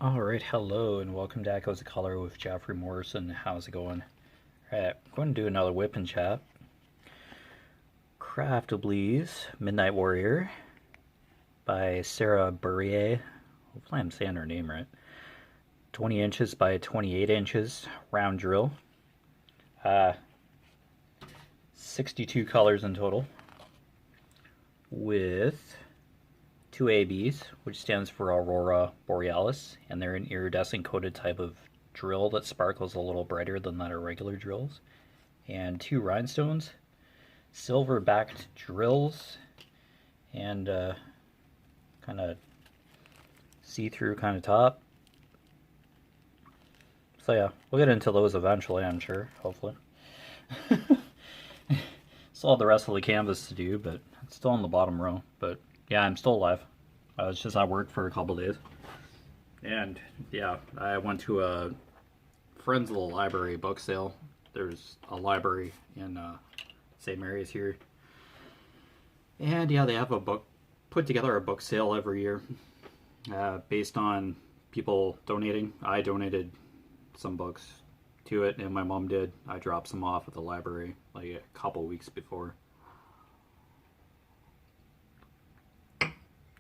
Alright, hello and welcome to Echoes of Color with Jefferey Morrison. How's it going? Alright, I'm going to do another WIP and chat. Craftably's Midnight Warrior by Sarah Burrier. Hopefully I'm saying her name right. 20 inches by 28 inches, round drill. 62 colors in total, with 2 ABs, which stands for Aurora Borealis, and they're an iridescent coated type of drill that sparkles a little brighter than that of regular drills. And 2 rhinestones, silver backed drills, and kind of see-through kind of top. So yeah, we'll get into those eventually, I'm sure, hopefully. Still have the rest of the canvas to do, but it's still in the bottom row. But yeah, I'm still alive. I was just at work for a couple days. And yeah, I went to a friend's little library book sale. There's a library in St. Mary's here. And yeah, they have put together a book sale every year based on people donating. I donated some books to it, and my mom did. I dropped some off at the library like a couple weeks before.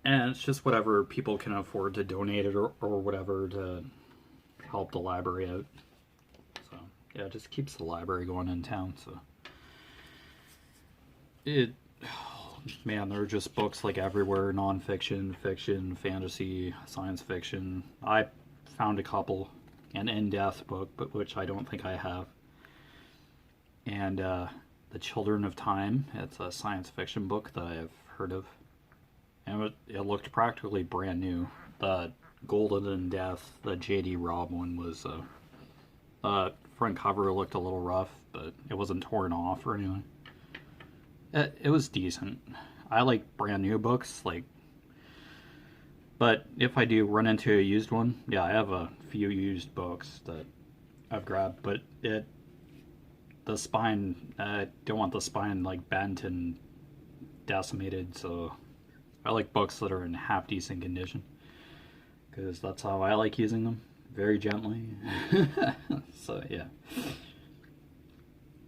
And it's just whatever people can afford to donate it or whatever to help the library out. So yeah, it just keeps the library going in town. So man, there are just books like everywhere: nonfiction, fiction, fantasy, science fiction. I found a couple, an in-depth book, but which I don't think I have. And The Children of Time. It's a science fiction book that I have heard of. And it looked practically brand new. The Golden in Death, the J.D. Robb one was, front cover looked a little rough, but it wasn't torn off or anything. It was decent. I like brand new books, but if I do run into a used one, yeah, I have a few used books that I've grabbed, but the spine, I don't want the spine like bent and decimated, so I like books that are in half decent condition, because that's how I like using them, very gently. So yeah,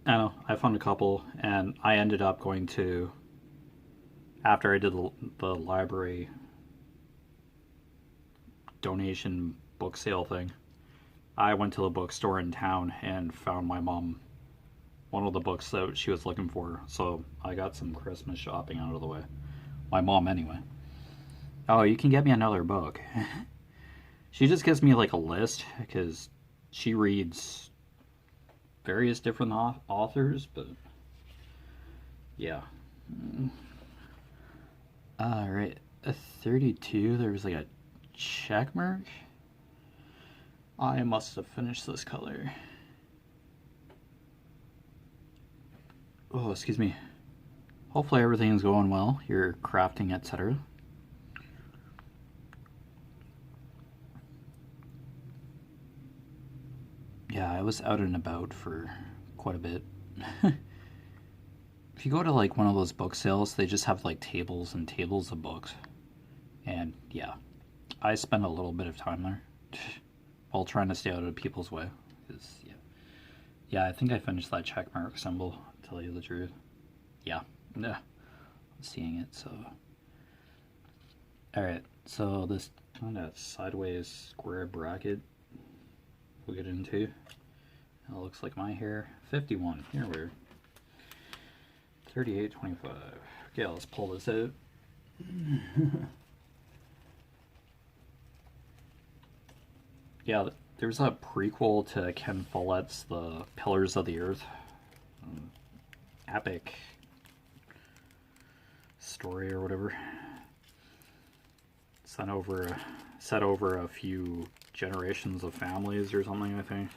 I don't know, I found a couple, and I ended up going to, after I did the library donation book sale thing, I went to the bookstore in town and found my mom one of the books that she was looking for, so I got some Christmas shopping out of the way. My mom, anyway. Oh, you can get me another book. She just gives me like a list because she reads various different authors, but yeah. Alright, a 32, there was like a check mark. I must have finished this color. Oh, excuse me. Hopefully everything's going well, you're crafting, etc. Yeah, I was out and about for quite a bit. If you go to like one of those book sales, they just have like tables and tables of books. And yeah, I spent a little bit of time there while trying to stay out of people's way. Yeah, I think I finished that checkmark symbol, to tell you the truth. Yeah. I'm seeing it, so. Alright, so this kind of sideways square bracket we'll get into. It looks like my hair. 51, here we're 38.25. Okay, let's pull this out. Yeah, there's a prequel to Ken Follett's The Pillars of the Earth. Epic story or whatever. Set over a few generations of families or something, I think.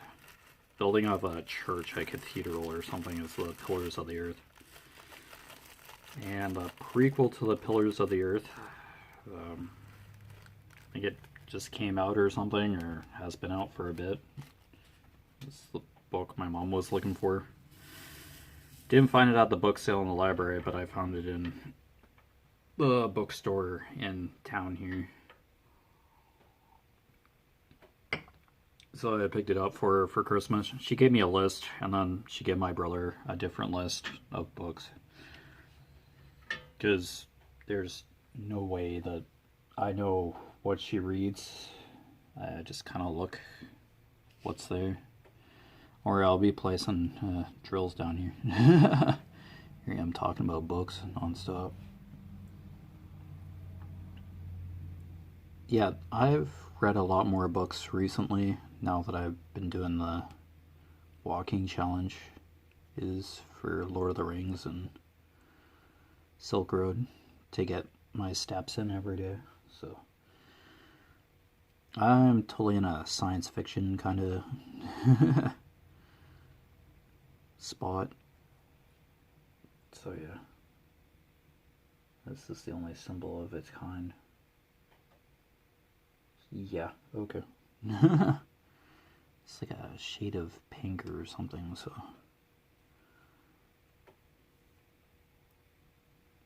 Building of a church, a cathedral or something is The Pillars of the Earth. And a prequel to The Pillars of the Earth, I think it just came out or something, or has been out for a bit. It's the book my mom was looking for. Didn't find it at the book sale in the library, but I found it in the bookstore in town here. So I picked it up for her for Christmas. She gave me a list, and then she gave my brother a different list of books. Because there's no way that I know what she reads. I just kind of look what's there. Or I'll be placing drills down here. Here I am talking about books nonstop. Yeah, I've read a lot more books recently now that I've been doing the walking challenge is for Lord of the Rings and Silk Road to get my steps in every day. So I'm totally in a science fiction kind of spot. So yeah, this is the only symbol of its kind. Yeah, okay. It's like a shade of pink or something, so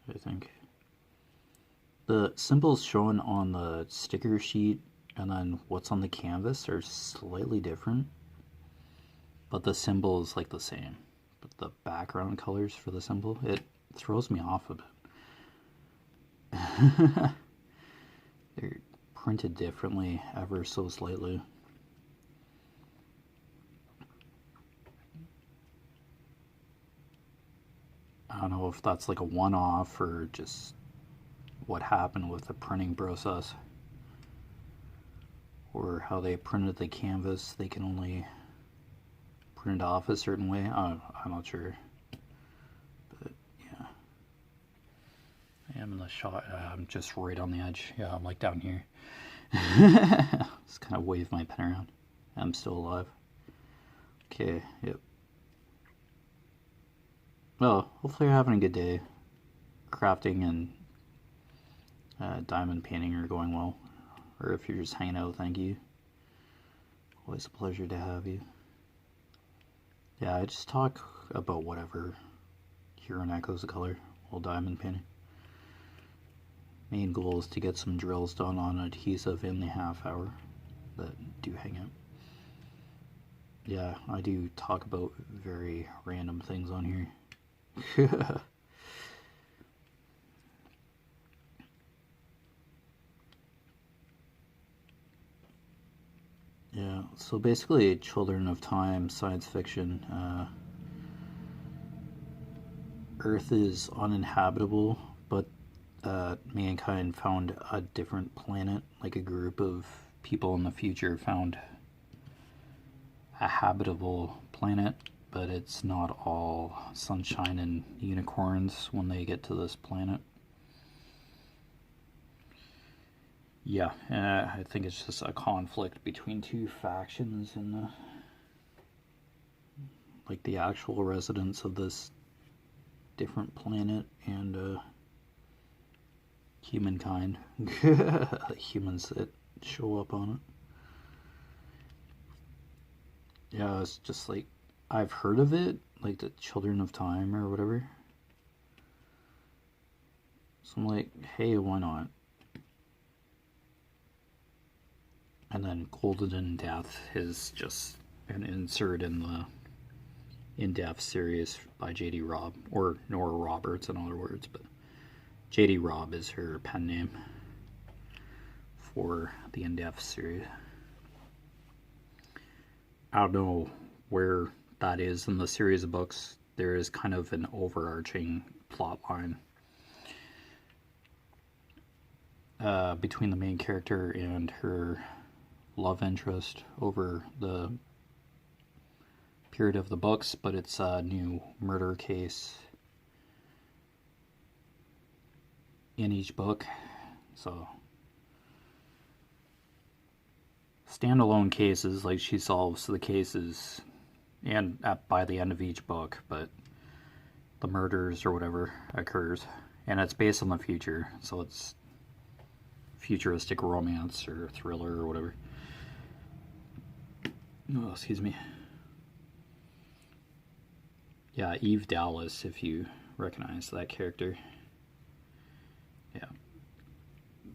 I think the symbols shown on the sticker sheet and then what's on the canvas are slightly different, but the symbol is like the same. But the background colors for the symbol, it throws me off a bit. They're printed differently ever so slightly. I don't know if that's like a one-off or just what happened with the printing process, or how they printed the canvas. They can only print it off a certain way. I'm not sure, but yeah, I am in the shot. I'm just right on the edge. Yeah, I'm like down here. Just kind of wave my pen around. I'm still alive. Okay, yep. Well, hopefully you're having a good day. Crafting and diamond painting are going well. Or if you're just hanging out, thank you. Always a pleasure to have you. Yeah, I just talk about whatever here on Echoes of Color while diamond painting. Main goal is to get some drills done on adhesive in the half hour that do hang out. Yeah, I do talk about very random things on here. Yeah, so basically Children of Time, science fiction. Earth is uninhabitable, but mankind found a different planet, like a group of people in the future found a habitable planet, but it's not all sunshine and unicorns when they get to this planet. Yeah, I think it's just a conflict between two factions and like the actual residents of this different planet and humankind. Humans that show up on it. Yeah, it's just like I've heard of it, like the Children of Time or whatever. So I'm like, hey, why not? And then Golden Death is just an insert in the in-depth series by J.D. Robb, or Nora Roberts in other words, but J.D. Robb is her pen name for the in-depth series. I don't know where that is in the series of books. There is kind of an overarching plot line between the main character and her love interest over the period of the books, but it's a new murder case in each book, so standalone cases, like she solves the cases and by the end of each book, but the murders or whatever occurs, and it's based on the future, so it's futuristic romance or thriller or whatever. Oh, excuse me. Yeah, Eve Dallas, if you recognize that character. Yeah.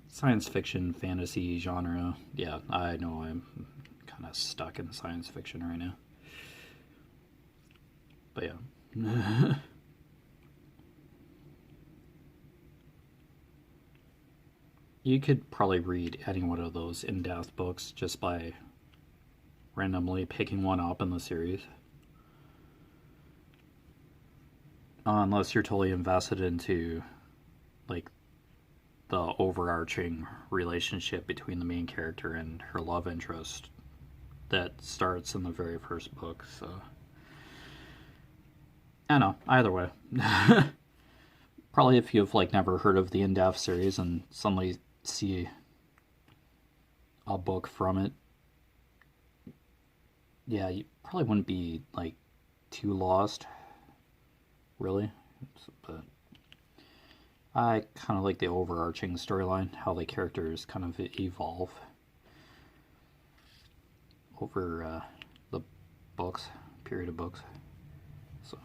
Science fiction, fantasy genre. Yeah, I know I'm kind kind of stuck in science fiction right now. But yeah. You could probably read any one of those in-depth books just by randomly picking one up in the series. Unless you're totally invested into, like, the overarching relationship between the main character and her love interest that starts in the very first book, so... I don't know, either way. Probably if you've, like, never heard of the in-depth series and suddenly see a book from it, yeah, you probably wouldn't be, like, too lost, really. But I kind of like the overarching storyline, how the characters kind of evolve over the books, period of books. So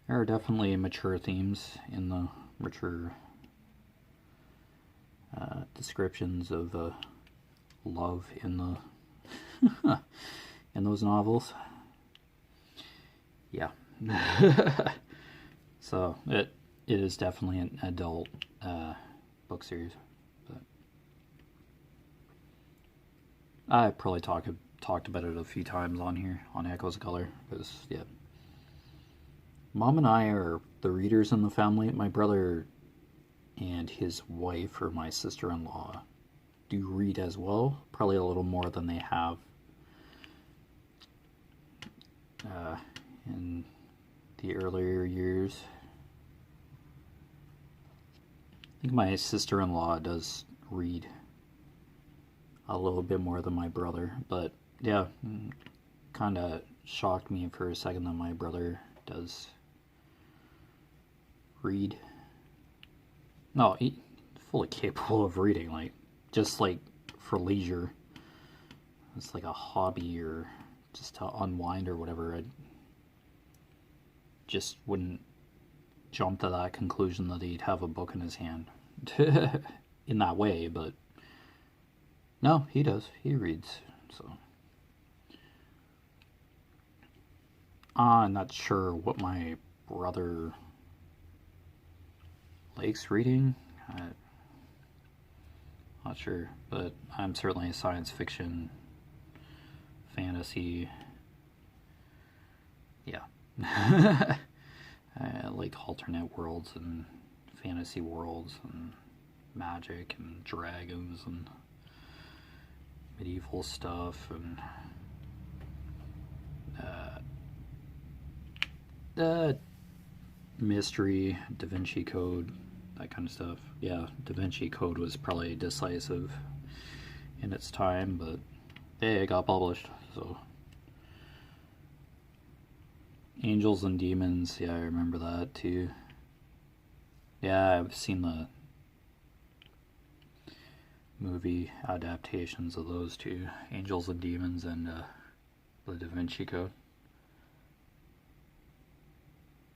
there are definitely mature themes in the mature descriptions of love in the in those novels. Yeah. So it is definitely an adult book series. But I probably talked about it a few times on here on Echoes of Color, because yeah, Mom and I are the readers in the family. My brother and his wife, or my sister-in-law, do read as well, probably a little more than they have in the earlier years. I think my sister-in-law does read a little bit more than my brother, but yeah, kind of shocked me for a second that my brother does read. No, he's fully capable of reading, like, just like for leisure. It's like a hobby or just to unwind or whatever. I just wouldn't jump to that conclusion that he'd have a book in his hand in that way, but no, he does. He reads, so. I'm not sure what my brother likes reading. I'm not sure, but I'm certainly a science fiction, fantasy, yeah. I like alternate worlds and fantasy worlds and magic and dragons and medieval stuff and mystery, Da Vinci Code, that kind of stuff. Yeah, Da Vinci Code was probably decisive in its time, but hey, it got published, so. Angels and Demons, yeah, I remember that too. Yeah, I've seen the movie adaptations of those two, Angels and Demons and the Da Vinci Code.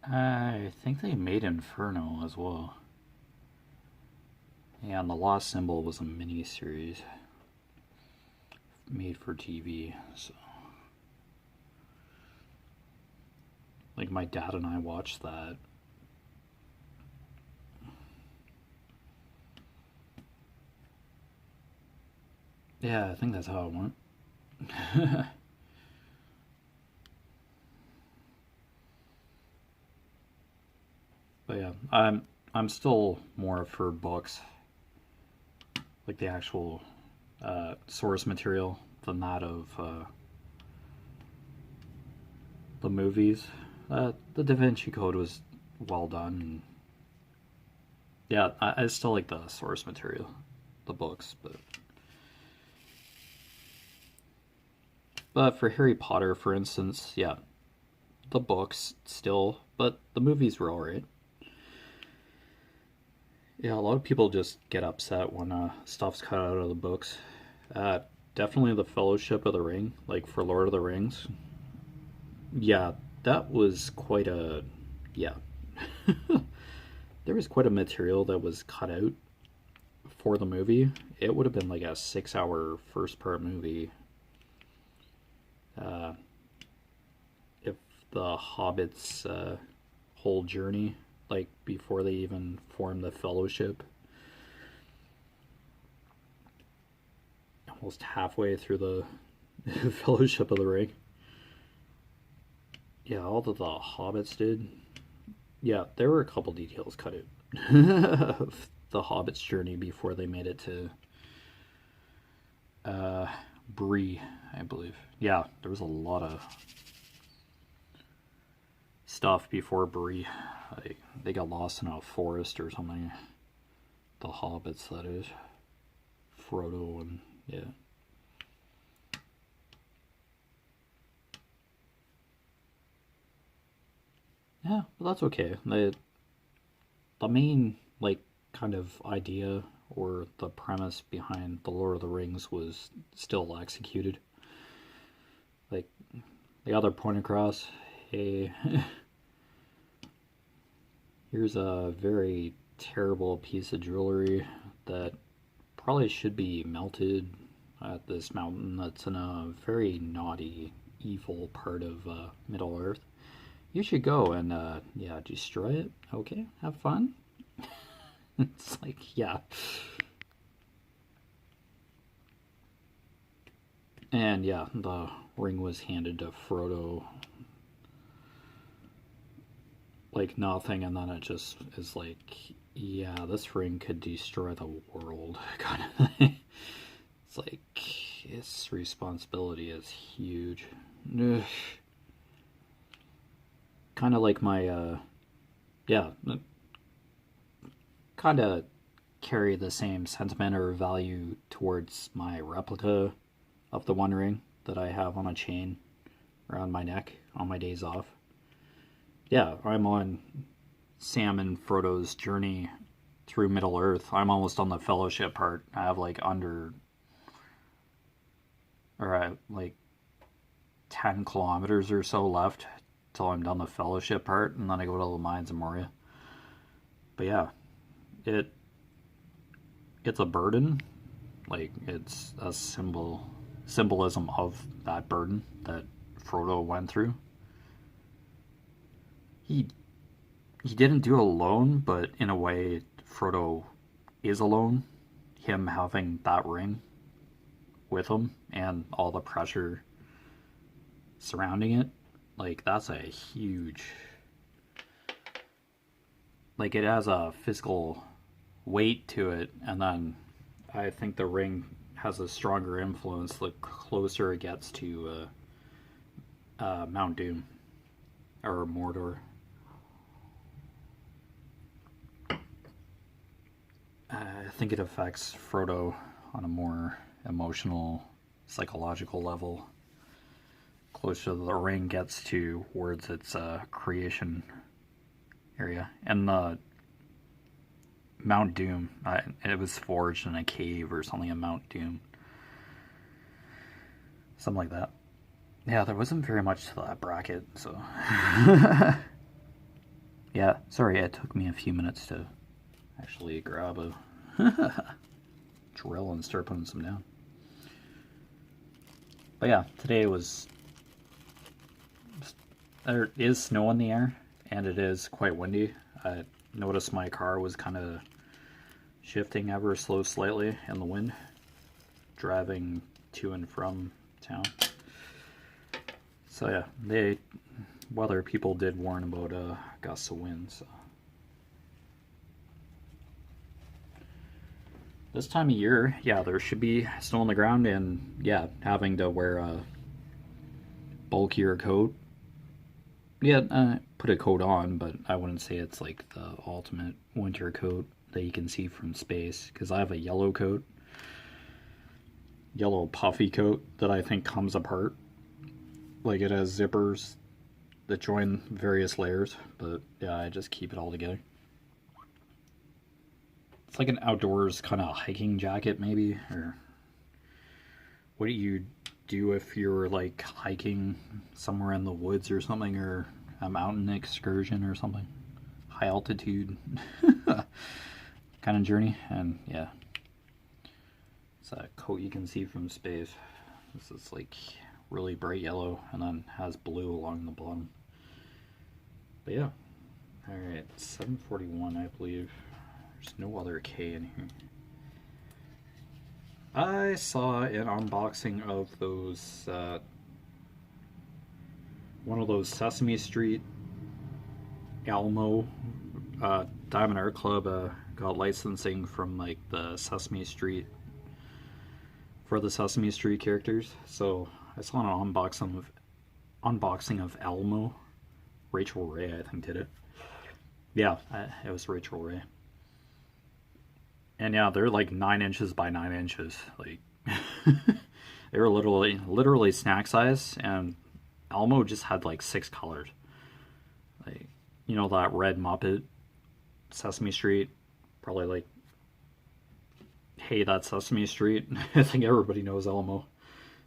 I think they made Inferno as well. Yeah, and The Lost Symbol was a mini-series made for TV, so. Like, my dad and I watched that. Yeah, I think that's how it went. But yeah, I'm still more for books, like the actual source material, than that of the movies. The Da Vinci Code was well done. And yeah, I still like the source material, the books, but for Harry Potter, for instance, yeah, the books still, but the movies were alright. Yeah, a lot of people just get upset when stuff's cut out of the books. Definitely the Fellowship of the Ring, like for Lord of the Rings. Yeah, that was quite a... yeah. There was quite a material that was cut out for the movie, it would have been like a 6-hour first part movie. If the Hobbit's whole journey, like before they even formed the Fellowship, almost halfway through the Fellowship of the Ring. Yeah, all that the Hobbits did. Yeah, there were a couple details cut out of the Hobbit's journey before they made it to Bree, I believe. Yeah, there was a lot of stuff before Bree. Like, they got lost in a forest or something. The Hobbits, that is. Frodo and, yeah. Yeah, but that's okay. The main, like, kind of idea or the premise behind The Lord of the Rings was still executed. Like, the other point across, hey, here's a very terrible piece of jewelry that probably should be melted at this mountain that's in a very naughty, evil part of Middle Earth. You should go and, yeah, destroy it. Okay, have fun. It's like, yeah. And, yeah, the ring was handed to Frodo like nothing, and then it just is like, yeah, this ring could destroy the world, kind of thing. It's like, its responsibility is huge. Ugh. Kind of like my, yeah, kind of carry the same sentiment or value towards my replica of the One Ring that I have on a chain around my neck on my days off. Yeah, I'm on Sam and Frodo's journey through Middle Earth. I'm almost on the Fellowship part. I have like like 10 kilometers or so left till I'm done the Fellowship part, and then I go to the Mines of Moria. But yeah, it's a burden. Like, it's a symbolism of that burden that Frodo went through. He didn't do it alone, but in a way, Frodo is alone. Him having that ring with him and all the pressure surrounding it, like, that's a huge, like, it has a physical weight to it, and then I think the ring has a stronger influence the closer it gets to Mount Doom or Mordor. I think it affects Frodo on a more emotional, psychological level, closer the ring gets towards its creation area. And the Mount Doom, it was forged in a cave or something in Mount Doom. Something like that. Yeah, there wasn't very much to that bracket, so... Yeah, sorry, it took me a few minutes to actually grab a drill and start putting some down. But yeah, today there is snow in the air, and it is quite windy. I noticed my car was kind of shifting ever so slightly in the wind, driving to and from town. So yeah, weather people did warn about gusts of wind, so. This time of year, yeah, there should be snow on the ground, and yeah, having to wear a bulkier coat. Yeah, put a coat on, but I wouldn't say it's like the ultimate winter coat that you can see from space, because I have a yellow coat, yellow puffy coat that I think comes apart. Like, it has zippers that join various layers, but yeah, I just keep it all together. It's like an outdoors kind of hiking jacket, maybe, or what do you do if you're like hiking somewhere in the woods or something, or a mountain excursion or something, high altitude kind of journey. And yeah, It's a coat you can see from space. This is like really bright yellow and then has blue along the bottom. But yeah. Alright, 741 I believe. There's no other K in here. I saw an unboxing of those, one of those Sesame Street Elmo, Diamond Art Club got licensing from like the Sesame Street, for the Sesame Street characters. So I saw an unboxing of Elmo. Rachel Ray, I think, did it. Yeah, it was Rachel Ray. And yeah, they're like 9 inches by 9 inches. Like they were literally snack size, and Elmo just had like 6 colors. Like, you know, that red Muppet, Sesame Street, probably like, hey, that's Sesame Street. I think everybody knows Elmo,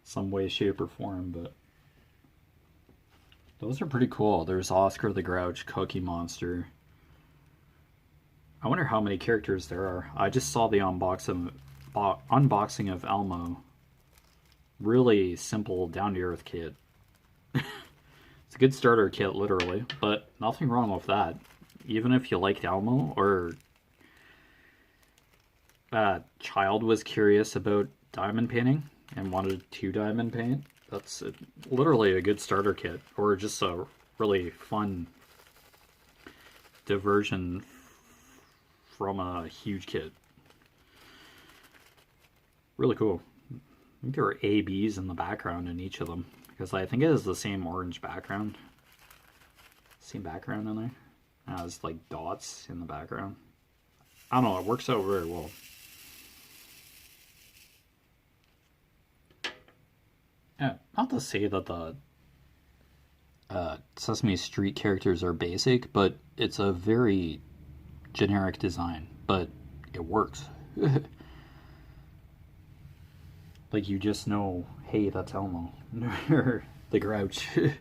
some way, shape, or form. But those are pretty cool. There's Oscar the Grouch, Cookie Monster. I wonder how many characters there are. I just saw the unboxing of Elmo. Really simple, down-to-earth kit. It's a good starter kit, literally, but nothing wrong with that. Even if you liked Elmo, or a child was curious about diamond painting and wanted to diamond paint, that's literally a good starter kit, or just a really fun diversion from a huge kit. Really cool. I think there are ABs in the background in each of them, because I think it is the same orange background. Same background in there. It has like dots in the background. I don't know, it works out very well. Yeah, not to say that the Sesame Street characters are basic, but it's a very generic design, but it works. Like, you just know, hey, that's Elmo. The Grouch. That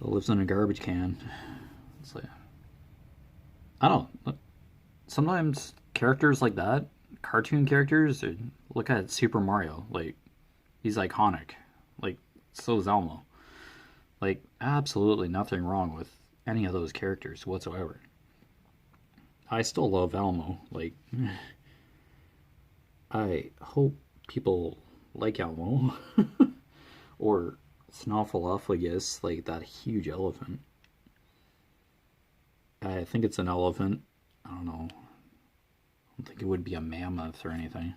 lives in a garbage can. It's like, I don't know. Sometimes characters like that, cartoon characters, look at Super Mario. Like, he's iconic. Like, so is Elmo. Like, absolutely nothing wrong with any of those characters whatsoever. I still love Elmo. Like, I hope people like Elmo. Or Snuffleupagus, like that huge elephant. I think it's an elephant. I don't know. I don't think it would be a mammoth or anything.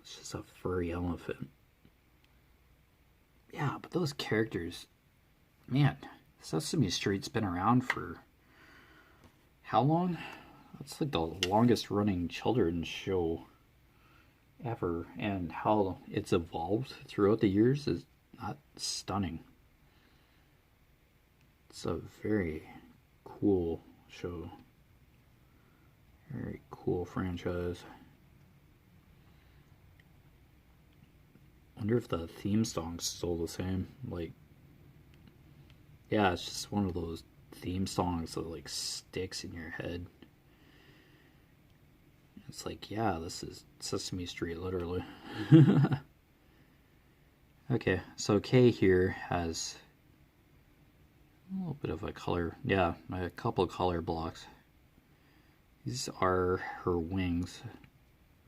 It's just a furry elephant. Yeah, but those characters, man, Sesame Street's been around for how long? That's like the longest running children's show ever, and how it's evolved throughout the years is not stunning. It's a very cool show. Very cool franchise. Wonder if the theme song's still the same. Like, yeah, it's just one of those theme songs that like sticks in your head. It's like, yeah, this is Sesame Street, literally. Okay, so Kay here has a little bit of a color, yeah, a couple of color blocks. These are her wings,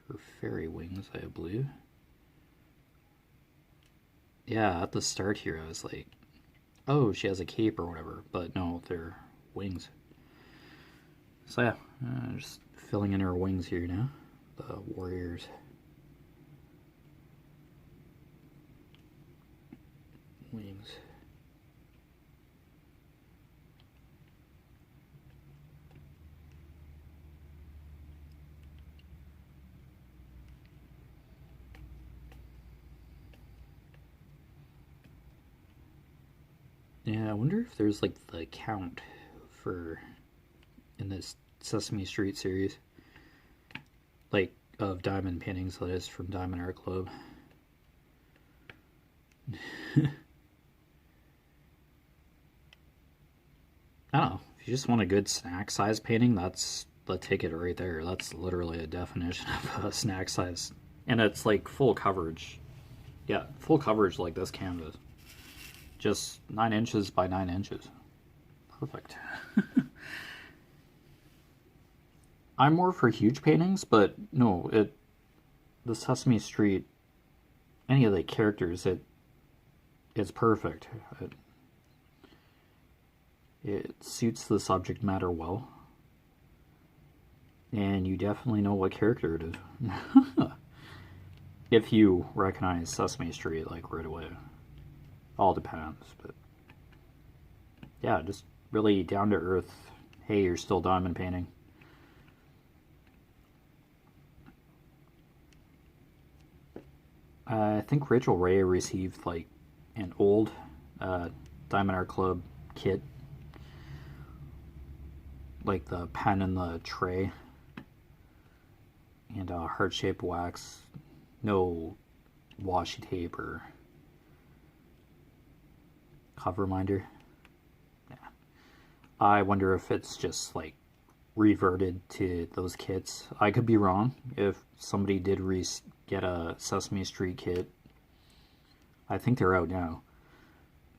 her fairy wings, I believe. Yeah, at the start here I was like, oh, she has a cape or whatever, but no, they're wings. So yeah, just filling in her wings here now, the warriors. Wings. Yeah, I wonder if there's like the count for in this Sesame Street series, like of diamond paintings, that is, from Diamond Art Club. I don't know, if you just want a good snack size painting, that's the ticket right there. That's literally a definition of a snack size. And it's like full coverage. Yeah, full coverage like this canvas. Just 9 inches by 9 inches. Perfect. I'm more for huge paintings, but no, the Sesame Street, any of the characters, it's perfect. It suits the subject matter well. And you definitely know what character it is. If you recognize Sesame Street, like, right away. All depends, but... yeah, just really down to earth. Hey, you're still diamond painting. I think Rachel Ray received, like, an old Diamond Art Club kit. Like the pen and the tray. And heart-shaped wax. No washi tape or cover minder. Yeah. I wonder if it's just, like, reverted to those kits. I could be wrong. If somebody did get a Sesame Street kit, I think they're out now.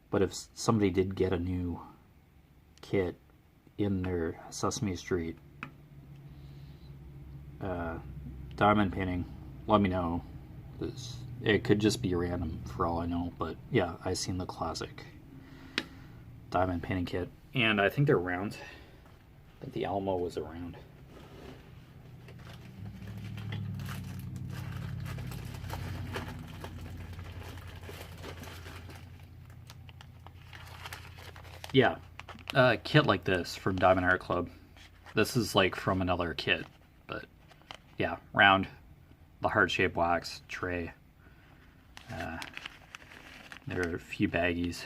But if somebody did get a new kit in their Sesame Street diamond painting, let me know. It could just be random for all I know. But yeah, I seen the classic diamond painting kit. And I think they're round. I think the Alamo was around. Yeah, a kit like this from Diamond Art Club. This is like from another kit, but yeah, round, the heart-shaped wax tray. There are a few baggies,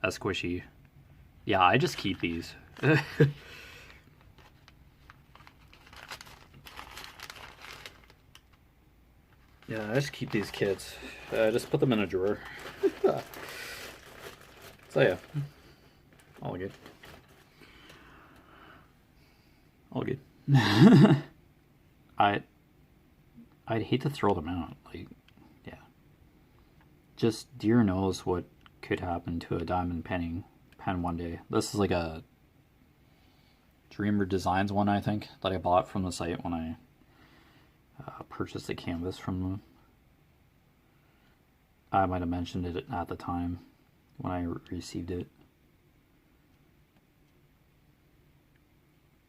a squishy. Yeah, I just keep these. Yeah, I just keep these kits. Just put them in a drawer. So yeah, all good. All good. I'd hate to throw them out. Like, yeah. Just dear knows what could happen to a diamond pen one day. This is like a Dreamer Designs one, I think, that I bought from the site when I purchased the canvas from them. I might have mentioned it at the time when I received it.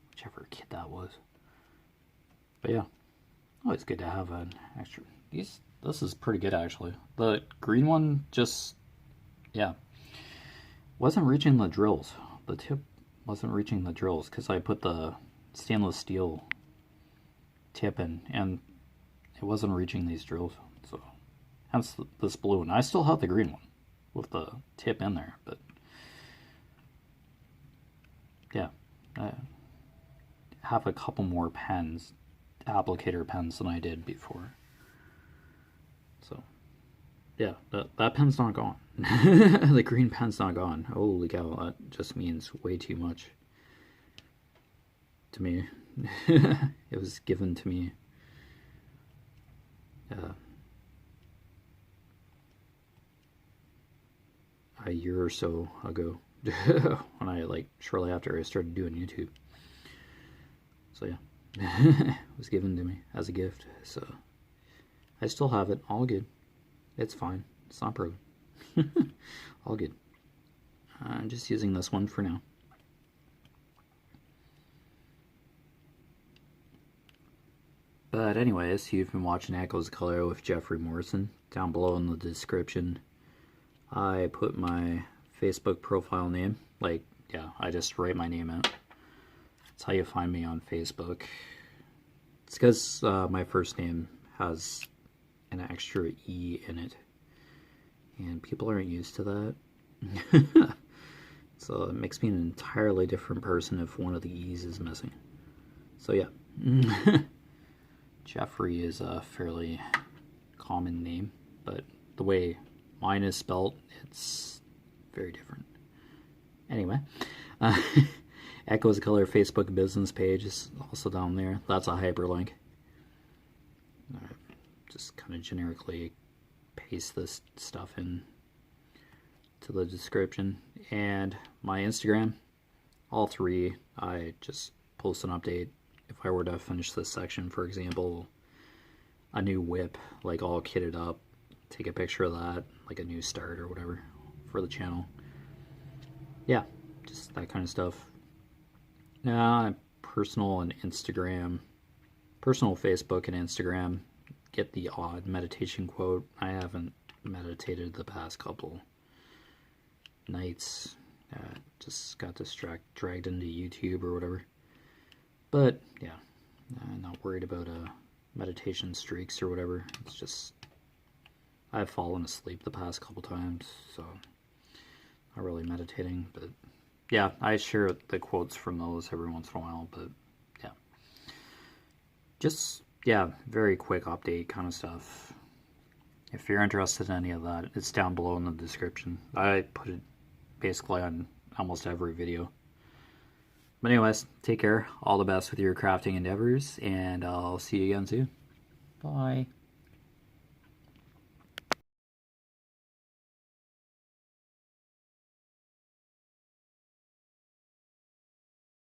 Whichever kit that was. But yeah, always good to have an extra. This is pretty good, actually. The green one just, yeah, wasn't reaching the drills. The tip wasn't reaching the drills because I put the stainless steel tip in and it wasn't reaching these drills. So hence this blue one. I still have the green one with the tip in there, but yeah, I have a couple more pens, applicator pens, than I did before. So yeah, that pen's not gone. The green pen's not gone. Holy cow, that just means way too much to me. It was given to me a year or so ago when I, like, shortly after I started doing YouTube. So yeah, it was given to me as a gift. So I still have it. All good. It's fine. It's not broken. All good. I'm just using this one for now. But anyways, you've been watching Echoes of Color with Jeffery Morrison. Down below in the description, I put my Facebook profile name. Like, yeah, I just write my name out. That's how you find me on Facebook. It's because my first name has an extra E in it. And people aren't used to that. So it makes me an entirely different person if one of the E's is missing. So yeah. Jeffrey is a fairly common name, but the way mine is spelled, it's very different. Anyway, Echoes Color Facebook business page is also down there. That's a hyperlink. Just kind of generically paste this stuff in to the description. And my Instagram, all three, I just post an update. If I were to finish this section, for example, a new WIP, like all kitted up, take a picture of that, like a new start or whatever for the channel. Yeah, just that kind of stuff. Personal and Instagram, personal Facebook and Instagram, get the odd meditation quote. I haven't meditated the past couple nights. Just got dragged into YouTube or whatever. But yeah, I'm not worried about meditation streaks or whatever. It's just I've fallen asleep the past couple times, so not really meditating. But yeah, I share the quotes from those every once in a while. But yeah, just very quick update kind of stuff. If you're interested in any of that, it's down below in the description. I put it basically on almost every video. But anyways, take care. All the best with your crafting endeavors, and I'll see you again soon. Bye.